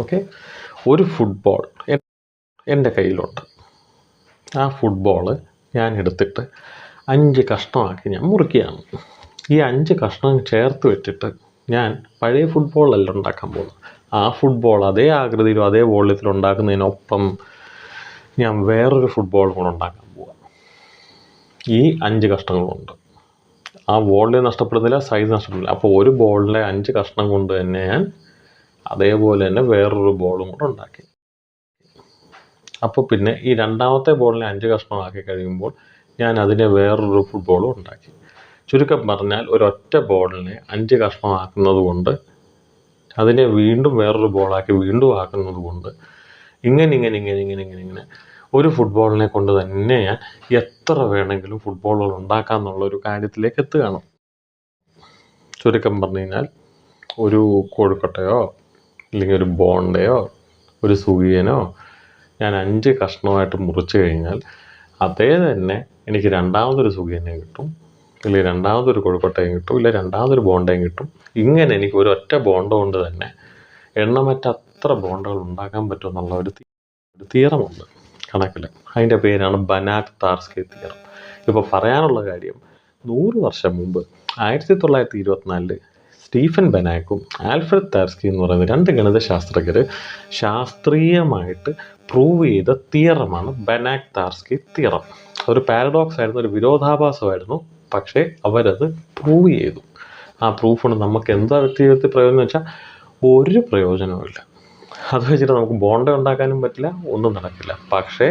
Okay, ഒരു football എൻ്റെ കയ്യിലുണ്ട്. ആ ഫുട്ബോൾ ഞാൻ എടുത്തിട്ട് 5 കഷ്ണമാക്കി ഞാൻ മുറിക്കുകയാണ്. ഈ 5 കഷ്ണം ചേർത്ത് വെച്ചിട്ട് ഞാൻ പഴയ ഫുട്ബോളല്ല ഉണ്ടാക്കാൻ പോകുന്നത്. ആ ഫുട്ബോൾ അതേ ആകൃതിയിലും അതേ വോള്യത്തിലും ഉണ്ടാക്കുന്നതിനൊപ്പം ഞാൻ വേറൊരു ഫുട്ബോൾ കൂടെ ഉണ്ടാക്കാൻ പോവാം. ഈ 5 കഷ്ണങ്ങളുണ്ട്. ആ വോള്യം നഷ്ടപ്പെടുന്നില്ല, സൈസ് നഷ്ടപ്പെടുന്നില്ല. അപ്പോൾ ഒരു ബോളിലെ 5 കഷ്ണം കൊണ്ട് തന്നെ ഞാൻ അതേപോലെ തന്നെ വേറൊരു ബോളും കൂടെ ഉണ്ടാക്കി. അപ്പോൾ പിന്നെ ഈ രണ്ടാമത്തെ ബോളിനെ 5 കഷ്ണമാക്കി കഴിയുമ്പോൾ ഞാൻ അതിനെ വേറൊരു ഫുട്ബോളും ഉണ്ടാക്കി. ചുരുക്കം പറഞ്ഞാൽ ഒരൊറ്റ ബോളിനെ 5 കഷ്ണമാക്കുന്നത് കൊണ്ട് അതിനെ വീണ്ടും വേറൊരു ബോളാക്കി വീണ്ടും ആക്കുന്നത് കൊണ്ട് ഇങ്ങനെ ഒരു ഫുട്ബോളിനെ കൊണ്ട് തന്നെ ഞാൻ എത്ര വേണമെങ്കിലും ഫുട്ബോളുകൾ ഉണ്ടാക്കാം എന്നുള്ളൊരു കാര്യത്തിലേക്ക് എത്തുകയാണ്. ചുരുക്കം പറഞ്ഞു കഴിഞ്ഞാൽ ഒരു കോഴിക്കട്ടയോ അല്ലെങ്കിൽ ഒരു ബോണ്ടയോ ഒരു സുഖിയനോ ഞാൻ 5 കഷ്ണമായിട്ട് മുറിച്ച് കഴിഞ്ഞാൽ അതേ തന്നെ എനിക്ക് രണ്ടാമതൊരു സുഖിയനെ കിട്ടും, അല്ലെങ്കിൽ രണ്ടാമതൊരു കോഴിക്കട്ടയും കിട്ടും, ഇല്ല രണ്ടാമതൊരു ബോണ്ടയും കിട്ടും. ഇങ്ങനെ എനിക്ക് ഒരൊറ്റ ബോണ്ട കൊണ്ട് തന്നെ എണ്ണമറ്റ അത്ര ബോണ്ടകൾ ഉണ്ടാക്കാൻ പറ്റുമെന്നുള്ള ഒരു തിയറമുണ്ട് കണക്കിൽ. അതിൻ്റെ പേരാണ് ബനാക്-താർസ്കി തിയറം. ഇപ്പോൾ പറയാനുള്ള കാര്യം, 100 വർഷം മുമ്പ് 1924 സ്റ്റീഫൻ ബനാക്കും ആൽഫ്രഡ് താർസ്കി എന്ന് പറയുന്ന 2 ഗണിതശാസ്ത്രജ്ഞർ ശാസ്ത്രീയമായിട്ട് പ്രൂവ് ചെയ്ത തിയറമാണ് ബനാക്-താർസ്കി തിയറം. ഒരു പാരഡോക്സ് ആയിരുന്നു, ഒരു വിരോധാഭാസമായിരുന്നു. പക്ഷേ അവരത് പ്രൂവ് ചെയ്തു. ആ പ്രൂഫ് കൊണ്ട് നമുക്ക് എന്താ വ്യക്തിഗത പ്രയോജനം വെച്ചാൽ ഒരു പ്രയോജനവുമില്ല. അത് വെച്ചിട്ട് നമുക്ക് ബോണ്ട ഉണ്ടാക്കാനും പറ്റില്ല, ഒന്നും നടക്കില്ല. പക്ഷേ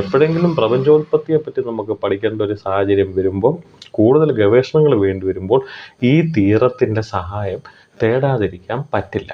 എപ്പോഴെങ്കിലും പ്രപഞ്ചോത്പത്തിയെ പറ്റി നമുക്ക് പഠിക്കേണ്ട ഒരു സാഹചര്യം വരുമ്പോൾ, കൂടുതൽ ഗവേഷണങ്ങൾ വേണ്ടി വരുമ്പോൾ ഈ തിയറത്തിൻ്റെ സഹായം തേടാതിരിക്കാൻ പറ്റില്ല.